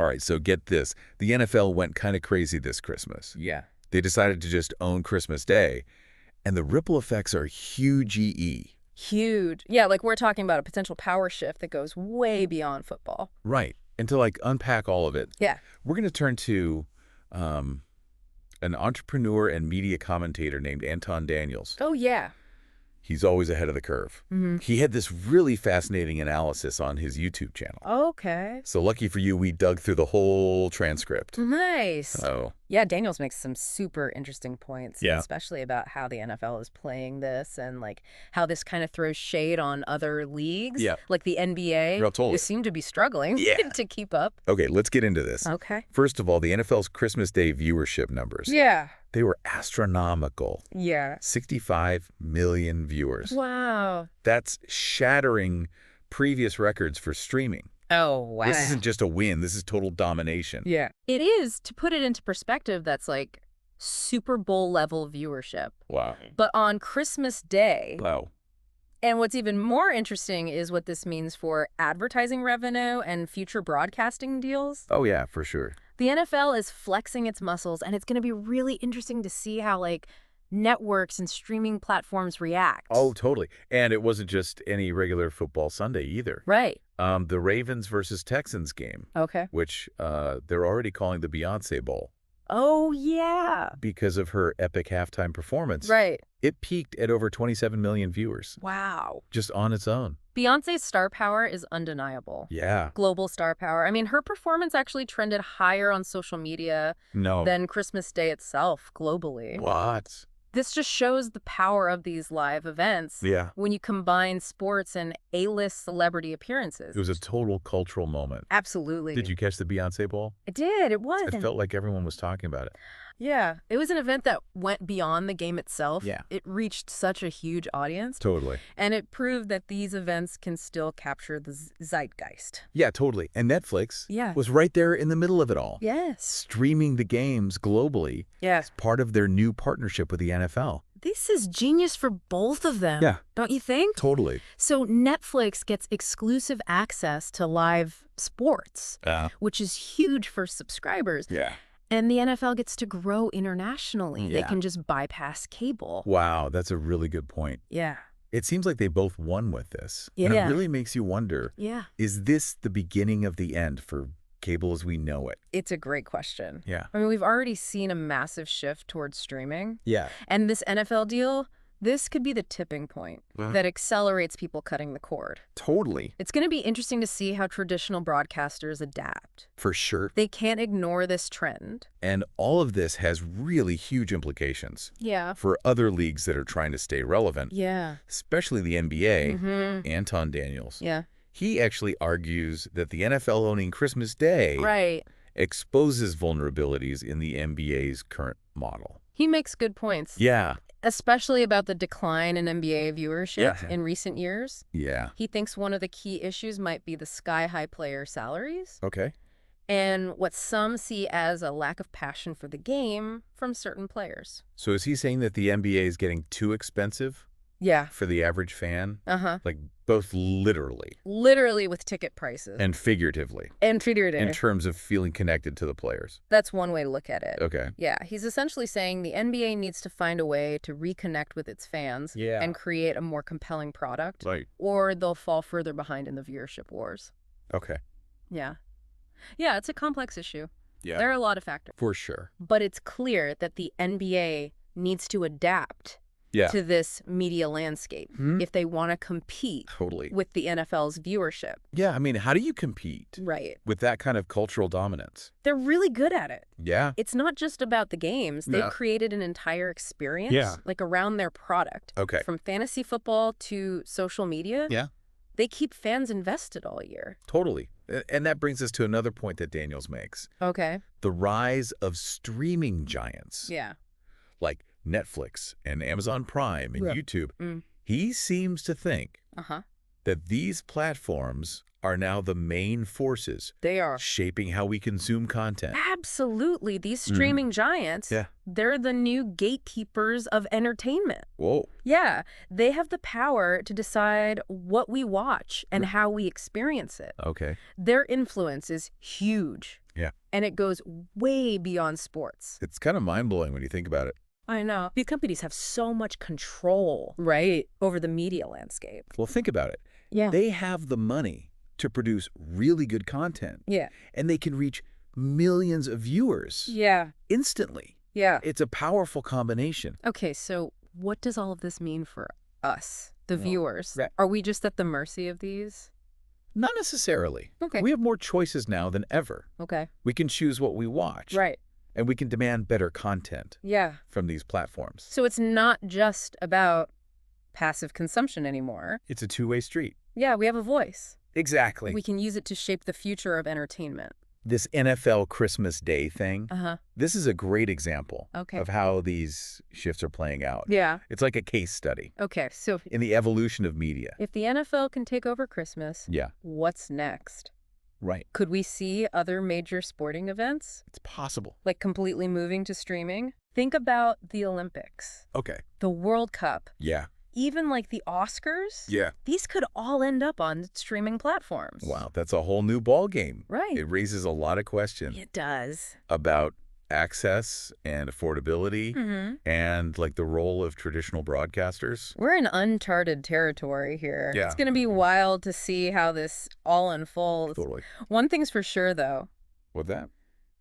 All right, so get this. The NFL went kind of crazy this Christmas. Yeah. They decided to just own Christmas Day, and the ripple effects are huge. Huge. Yeah, like we're talking about a potential power shift that goes way beyond football. Right. And to like unpack all of it, Yeah. we're going to turn to an entrepreneur and media commentator named Anton Daniels. Oh, yeah. He's always ahead of the curve. He had this really fascinating analysis on his YouTube channel. Okay. So lucky for you, we dug through the whole transcript. Nice. Oh. Yeah, Daniels makes some super interesting points, Yeah. especially about how the NFL is playing this and like how this kind of throws shade on other leagues. Yeah. Like the NBA. Yeah, totally. They seem to be struggling to keep up. Okay, let's get into this. Okay. First of all, the NFL's Christmas Day viewership numbers. Yeah. They were astronomical. Yeah. 65 million viewers. Wow. That's shattering previous records for streaming. Oh, wow. This isn't just a win. This is total domination. Yeah. It is, to put it into perspective, that's like Super Bowl level viewership. Wow. But on Christmas Day, Wow. and what's even more interesting is what this means for advertising revenue and future broadcasting deals. Oh, yeah, for sure. The NFL is flexing its muscles, and it's going to be really interesting to see how, like, networks and streaming platforms react. Oh, totally. And it wasn't just any regular football Sunday either. Right. The Ravens versus Texans game, Okay. which they're already calling the Beyonce Bowl Oh, yeah. because of her epic halftime performance. Right. It peaked at over 27 million viewers, Wow. just on its own. Beyonce's star power is undeniable. Yeah. Global star power. I mean, her performance actually trended higher on social media No. than Christmas Day itself globally. What? This just shows the power of these live events Yeah. when you combine sports and A-list celebrity appearances. It was a total cultural moment. Absolutely. Did you catch the Beyonce Bowl? I did. It was. It felt like everyone was talking about it. Yeah. It was an event that went beyond the game itself. Yeah. It reached such a huge audience. Totally. And it proved that these events can still capture the zeitgeist. Yeah, totally. And Netflix Yeah. was right there in the middle of it all. Yes. Streaming the games globally Yes. part of their new partnership with the NFL. This is genius for both of them. Yeah. Don't you think? Totally. So Netflix gets exclusive access to live sports, which is huge for subscribers. Yeah. And the NFL gets to grow internationally. They Yeah. can just bypass cable. Wow, that's a really good point. Yeah. It seems like they both won with this. And it Yeah. really makes you wonder, Yeah. is this the beginning of the end for cable as we know it? It's a great question. Yeah. I mean, we've already seen a massive shift towards streaming. Yeah. And this NFL deal, this could be the tipping point that accelerates people cutting the cord. Totally. It's going to be interesting to see how traditional broadcasters adapt. For sure. They can't ignore this trend. And all of this has really huge implications Yeah. for other leagues that are trying to stay relevant, Yeah. especially the NBA. Anton Daniels. Yeah. He actually argues that the NFL owning Christmas Day Right. exposes vulnerabilities in the NBA's current model. He makes good points. Yeah. Especially about the decline in NBA viewership Yeah. in recent years. Yeah. He thinks one of the key issues might be the sky-high player salaries Okay. and what some see as a lack of passion for the game from certain players. So is he saying that the NBA is getting too expensive Yeah. for the average fan? Uh-huh. Like both literally Literally with ticket prices. and figuratively And figurative. in terms of feeling connected to the players. That's one way to look at it. Okay. Yeah, he's essentially saying the NBA needs to find a way to reconnect with its fans Yeah. and create a more compelling product, Right. or they'll fall further behind in the viewership wars. Okay. Yeah. Yeah, it's a complex issue. Yeah. There are a lot of factors. For sure. But it's clear that the NBA needs to adapt Yeah. to this media landscape if they want to compete Totally. with the NFL's viewership. Yeah. I mean, how do you compete Right. with that kind of cultural dominance? They're really good at it. Yeah. It's not just about the games. They've No. created an entire experience Yeah. like around their product. Okay. From fantasy football to social media. Yeah. They keep fans invested all year. Totally. And that brings us to another point that Daniels makes. Okay. The rise of streaming giants Yeah. like Netflix and Amazon Prime and Yeah. YouTube. Mm. He seems to think Uh-huh. that these platforms are now the main forces They are. shaping how we consume content. Absolutely. These streaming giants, Yeah. they're the new gatekeepers of entertainment. Whoa. Yeah, they have the power to decide what we watch and how we experience it. Okay. Their influence is huge. Yeah. And it goes way beyond sports. It's kind of mind-blowing when you think about it. I know. These companies have so much control, right, over the media landscape. Well, think about it. Yeah. They have the money to produce really good content. Yeah. And they can reach millions of viewers Yeah. instantly. Yeah. It's a powerful combination. Okay, so what does all of this mean for us, the viewers? right. Are we just at the mercy of these? Not necessarily. Okay. We have more choices now than ever. Okay. We can choose what we watch. Right. And we can demand better content Yeah. from these platforms. So it's not just about passive consumption anymore. It's a two-way street. Yeah, we have a voice. Exactly. We can use it to shape the future of entertainment. This NFL Christmas Day thing, Uh-huh. this is a great example Okay. of how these shifts are playing out. Yeah. It's like a case study Okay, so in the evolution of media. if the NFL can take over Christmas, Yeah, what's next? right. Could we see other major sporting events, It's possible. like completely moving to streaming? Think about the Olympics, Okay. the World Cup, Yeah. even like the Oscars. Yeah. These could all end up on streaming platforms. Wow, that's a whole new ball game. Right. It raises a lot of questions It does. about access and affordability Mm-hmm. and like the role of traditional broadcasters. We're in uncharted territory here. Yeah. It's going to be wild to see how this all unfolds. Totally. One thing's for sure, though. With that?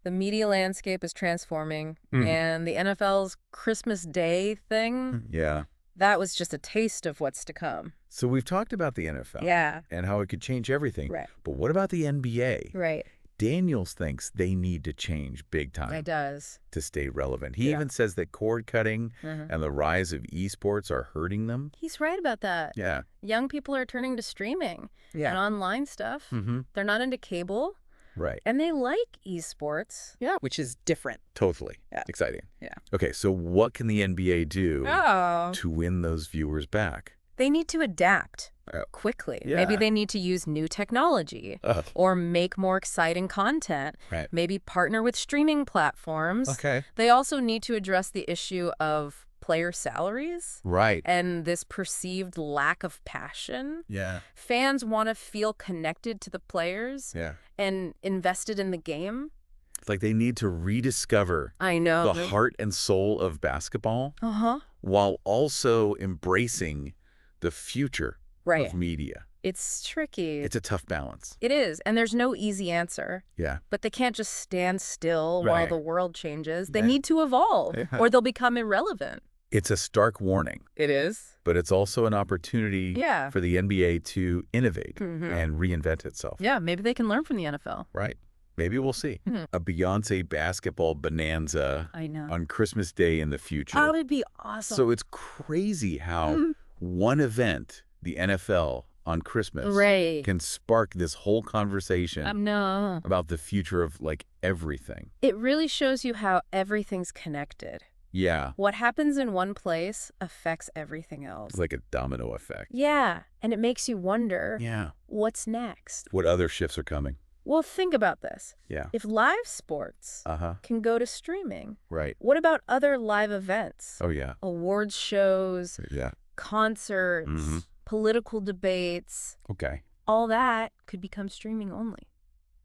The media landscape is transforming, Mhm. and the NFL's Christmas Day thing, Yeah. that was just a taste of what's to come. So we've talked about the NFL Yeah. and how it could change everything. Right. But what about the NBA? Right. Daniels thinks they need to change big time It does. to stay relevant. He Yeah. even says that cord cutting Mhm. and the rise of esports are hurting them. He's right about that. Yeah. Young people are turning to streaming and Yeah. online stuff. Mm-hmm. They're not into cable, Right. and they like esports. Yeah, which is different. Totally. Yeah. Exciting. Yeah. Okay, so what can the NBA do Oh. to win those viewers back? They need to adapt Oh. quickly. Yeah. Maybe they need to use new technology Ugh. or make more exciting content. Right. Maybe partner with streaming platforms. Okay. They also need to address the issue of player salaries Right. and this perceived lack of passion. Yeah. Fans want to feel connected to the players Yeah. and invested in the game. It's like they need to rediscover I know. the heart and soul of basketball Uh-huh. while also embracing the future Right. of media. It's tricky. It's a tough balance. It is, and there's no easy answer. Yeah. But they can't just stand still while Right. the world changes. They Yeah. need to evolve, Yeah. or they'll become irrelevant. It's a stark warning, It is. but it's also an opportunity Yeah. for the NBA to innovate Mhm. and reinvent itself. Yeah, maybe they can learn from the NFL. Right. Maybe we'll see. Mhm. A Beyonce basketball bonanza I know. on Christmas Day in the future. Oh, it'd be awesome. So it's crazy how Mhm. one event, the NFL on Christmas, Right. can spark this whole conversation No. about the future of like everything. It really shows you how everything's connected. Yeah. What happens in one place affects everything else. It's like a domino effect. Yeah, and it makes you wonder, Yeah. what's next? What other shifts are coming? Well, think about this. Yeah. If live sports Uh-huh. can go to streaming, Right. what about other live events? Oh, yeah. Awards shows, Yeah. concerts, Mhm. political debates, Okay. all that could become streaming only.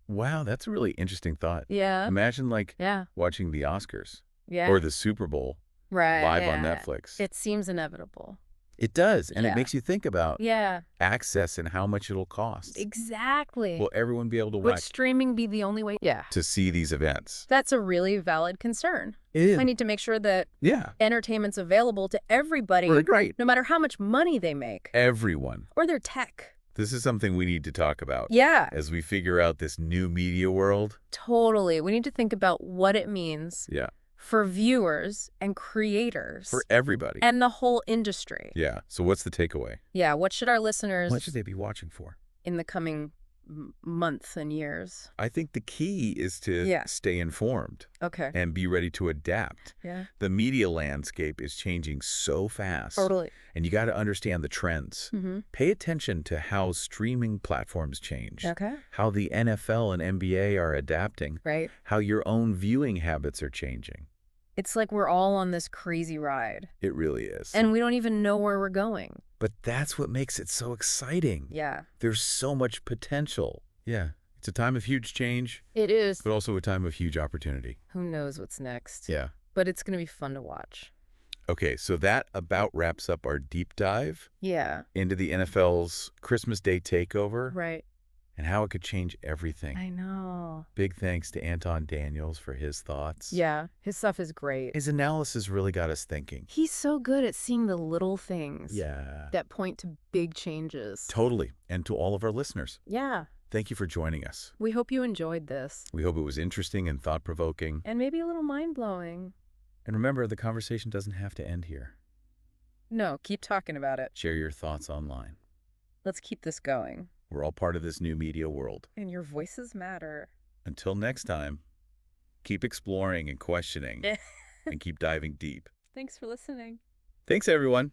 Wow, that's a really interesting thought. Yeah. Imagine like Yeah. watching the Oscars Yeah. or the Super Bowl right. live on yeah. Netflix. It seems inevitable. It does, and Yeah. it makes you think about Yeah. access and how much it'll cost. Exactly. Will everyone be able to Would watch streaming be the only way? Yeah. to see these events? That's a really valid concern. It is. I need to make sure that Yeah. entertainment's available to everybody, Right. no matter how much money they make Everyone. or their tech. This is something we need to talk about Yeah, as we figure out this new media world. totally. We need to think about what it means Yeah. for viewers and creators For everybody. and the whole industry. Yeah. So what's the takeaway? Yeah, what should our listeners What should they be watching for? in the coming months and years. I think the key is to Yeah. stay informed Okay. and be ready to adapt. Yeah. The media landscape is changing so fast, Totally. and you got to understand the trends. Mm-hmm. Pay attention to how streaming platforms change, Okay. how the NFL and NBA are adapting, Right. how your own viewing habits are changing. It's like we're all on this crazy ride, It really is. and we don't even know where we're going. But that's what makes it so exciting. Yeah. There's so much potential. Yeah, it's a time of huge change, It is. but also a time of huge opportunity. Who knows what's next? Yeah. But it's going to be fun to watch. Okay, so that about wraps up our deep dive Yeah. into the NFL's Christmas Day takeover Right. and how it could change everything. I know. Big thanks to Anton Daniels for his thoughts. Yeah. His stuff is great. His analysis really got us thinking. He's so good at seeing the little things Yeah. that point to big changes. Totally. And to all of our listeners, Yeah. thank you for joining us. We hope you enjoyed this. We hope it was interesting and thought-provoking. And maybe a little mind-blowing. And remember, the conversation doesn't have to end here. No, keep talking about it. Share your thoughts online. Let's keep this going. We're all part of this new media world. And your voices matter. Until next time, keep exploring and questioning and keep diving deep. Thanks for listening. Thanks, everyone.